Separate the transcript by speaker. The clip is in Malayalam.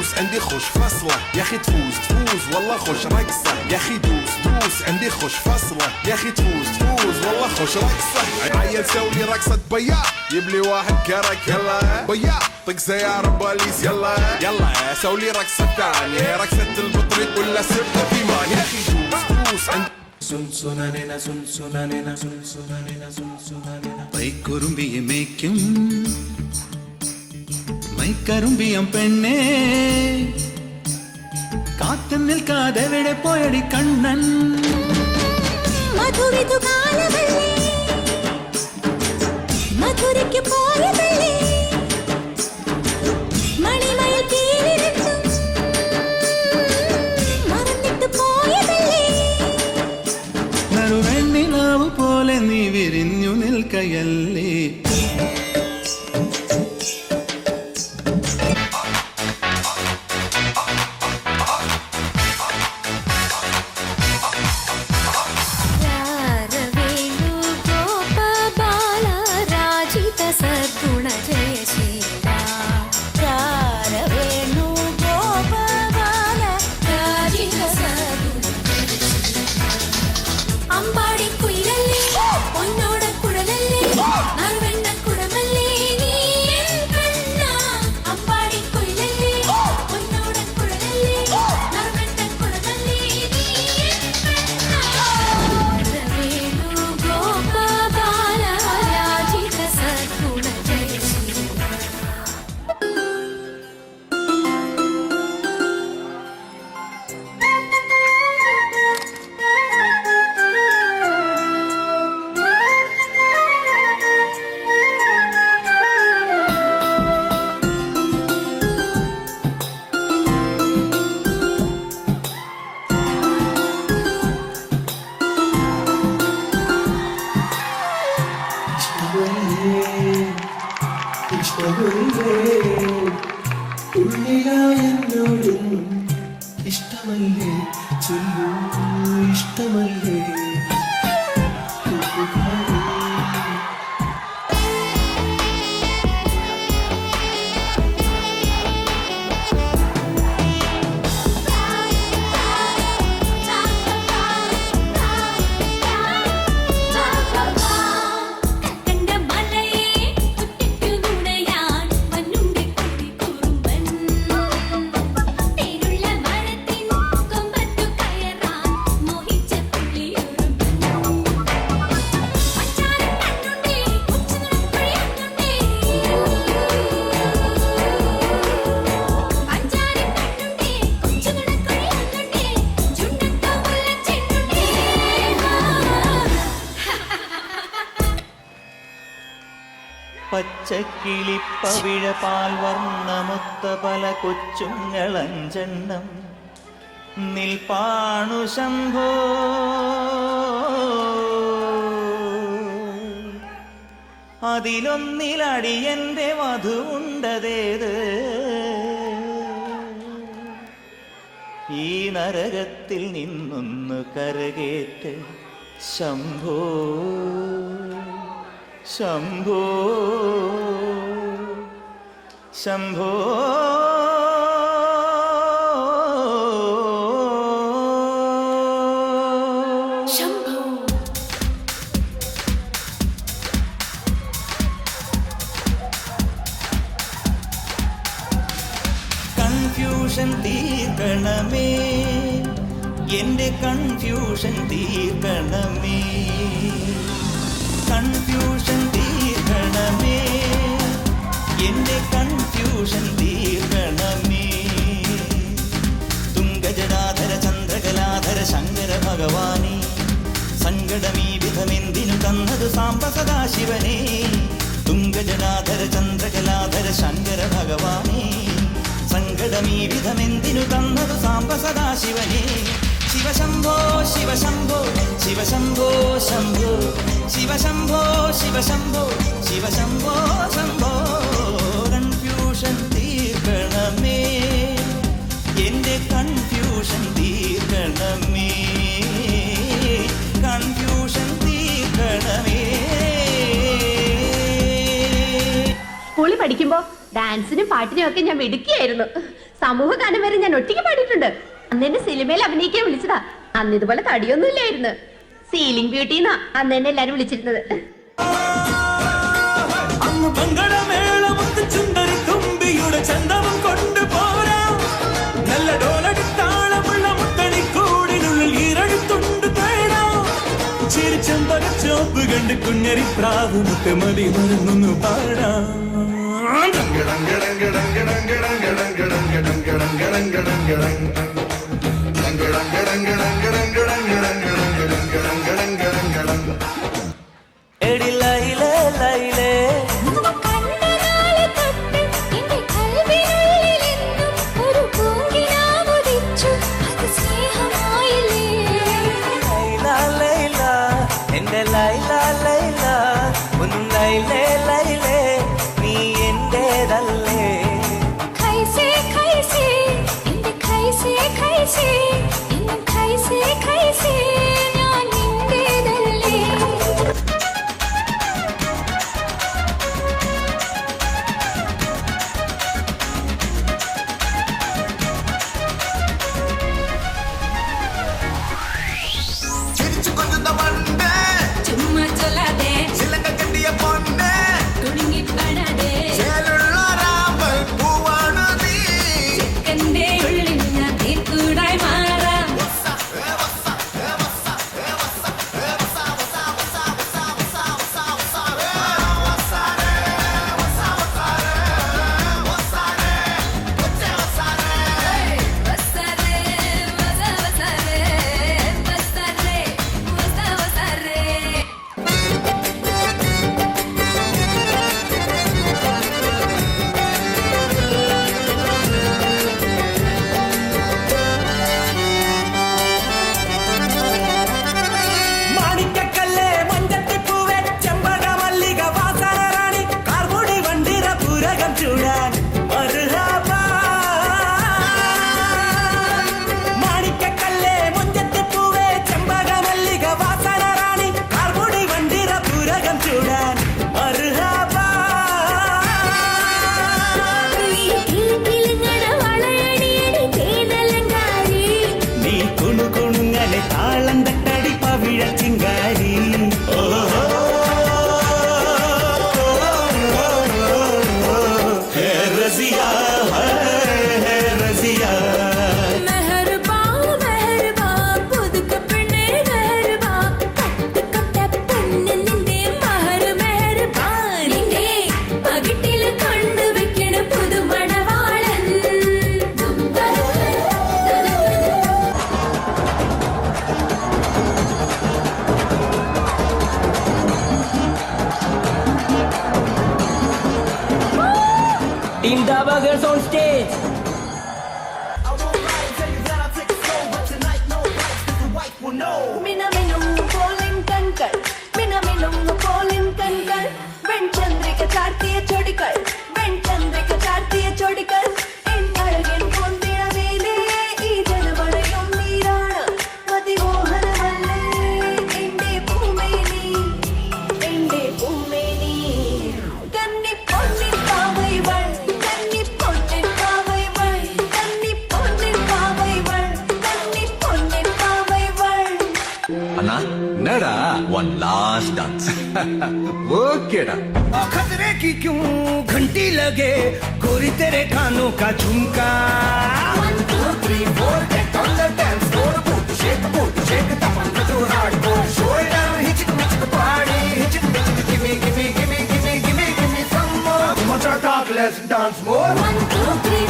Speaker 1: دوس عندي خوش فصلة يا اخي تفوز والله خوش رقصة يا اخي دوس عندي خوش فصلة يا اخي تفوز والله خوش رقصة. عيل سوي رقصة بياض يبلي واحد كرك يلا بياض طق سيارة بوليس يلا سوي رقصة ثانية رقصة البطريق ولا سبة في مان يا اخي دوس عندي
Speaker 2: പൈക്കുറുമ്പിയെ മേയ്ക്കും മൈക്കറുമ്പിയം പെണ്ണേ കാത്തു നിൽക്കാതെ എവിടെ പോയടി കണ്ണൻ
Speaker 3: മധുരയ്ക്ക് പോയതല്ലേ മണിമയിൽ തീരിട്ടും മറന്നിട്ട് പോയതല്ലേ
Speaker 2: നറുവെണ്ണിലാവു പോലെ നീ വിരിഞ്ഞു നിൽക്കയല്ലേ
Speaker 4: ഉള്ളിലായെന്നോടും ഇഷ്ടമല്ലേ ചൊല്ലൂ ഇഷ്ടമല്ലേ
Speaker 2: പച്ചക്കിളിപ്പവിഴ പാൽ വർണ്ണമൊത്ത പല കൊച്ചുങ്ങളഞ്ചെണ്ണം നിൽപ്പാണു ശംഭോ അതിലൊന്നിലടിയന്റെ വധുവുണ്ടതേത് ഈ നരകത്തിൽ നിന്നൊന്നു കരകേറ്റ് ശംഭോ ശംഭോ ശംഭോ കൺഫ്യൂഷൻ തീർക്കണമേ എന്റെ കൺഫ്യൂഷൻ തീർക്കണമേ കൺഫ്യൂഷൻ തീർക്കണമേ എന്റെ കൺഫ്യൂഷൻ തീർക്കണമേ തുംഗജടാധര ചന്ദ്രകലാധര ശങ്കര ഭഗവാനേ സങ്കടമീ വിധമെന്തിനു തന്നതു സാംബ സദാശിവനേ തുംഗജടാധര ചന്ദ്രകലാധര ശങ്കര ഭഗവാനേ സങ്കടമീ വിധമെന്തിനു തന്നതു സാംബ സദാശിവനേ ശിവശംഭോ ശിവശംഭോ ശിവശംഭോ ശംഭോ ശിവശംഭോ ശിവശംഭോ ശിവശംഭോ ശംഭോ കൺഫ്യൂഷൻ തീർക്കണമേ എന്റെ കൺഫ്യൂഷൻ തീർക്കണമേ കൺഫ്യൂഷൻ തീർക്കണമേ.
Speaker 5: സ്കൂളിൽ പഠിക്കുമ്പോ ഡാൻസിനും പാട്ടിനും ഒക്കെ ഞാൻ മിടുക്കിയായിരുന്നു. സമൂഹ ഗാനം വരെ ഞാൻ ഒറ്റയ്ക്ക് പാടിയിട്ടുണ്ട്. അന്ന് എന്നെ സിനിമയിൽ അഭിനയിക്കാൻ വിളിച്ചതാ. അന്ന് ഇതുപോലെ തടിയൊന്നും ഇല്ലായിരുന്നു. സീലിംഗ് ബ്യൂട്ടിന്നാ അന്ന് എന്നെ എല്ലാരും വിളിച്ചിരുന്നത്.
Speaker 2: ചന്തവും കൊണ്ടുപോരാ നല്ല ഡോലടിത്താളമുള്ള മുത്തണിക്കൂടിനുള്ളിൽ ഈരടുത്തുണ്ട് തേടാം ചിരിച്ചമ്പകച്ചോപ്പ് കണ്ട് കുഞ്ഞരി പ്രാവ് മുത്തമതി മറന്നൊന്നു പാടാം. എടി ലൈലേ ലൈലേ ലൈല ലൈല ഒന്നും ലൈലേ ലൈലേ നീ എന്റേതല്ലേ.
Speaker 3: ഖൈസേ ഖൈസേ എന്റെ ഖൈസേ ഖൈസേ എന്റെ ഖൈസേ ഖൈസേ ഞാൻ നിന്റേതല്ലേ. ചുമ്മാ ചൊല്ലാതെ തുണിങ്ങിപ്പെടാതെ ചിക്കന്റെ ഉള്ളിൽ ഞാൻ തീർക്കൂടായി മാറാം.
Speaker 2: Team Daba Girls on stage.
Speaker 5: മിനമിനും പോലിൻ കൺകൾ മിനമിനും പോലിൻ കൺകൾ വെൺചന്ദ്രിക ചാർത്തിയ ചൊടികൾ വെൺചന്ദ്രിക ചാർത്തിയ ചൊടികൾ എന്നഴകിൻ പൊന്തിഴവേലേ ഈ ജനമഴയും നീരാണ് മതിമോഹനമല്ലേ എന്റെ പൂമേനി കന്നി പൊന്നിൻ പാവൈവൾ കന്നി പൊന്നിൻ പാവൈവൾ കന്നി പൊന്നിൻ പാവൈവൾ കന്നി പൊന്നിൻ പാവൈവൾ.
Speaker 6: അണ്ണാ എന്നടാ വൺ ലാസ്റ്റ് ഡാൻസ് ഓക്കേടാ.
Speaker 2: खतरे की क्यों घंटी लगे गोरी तेरे कानों का झुमका.
Speaker 1: 1 2 3 4 get on the dance floor. Boot shake tap on the hardcore. Show it down, hit it party. Hit it, give me some more. Much talk, let's dance more.
Speaker 3: 1 2 3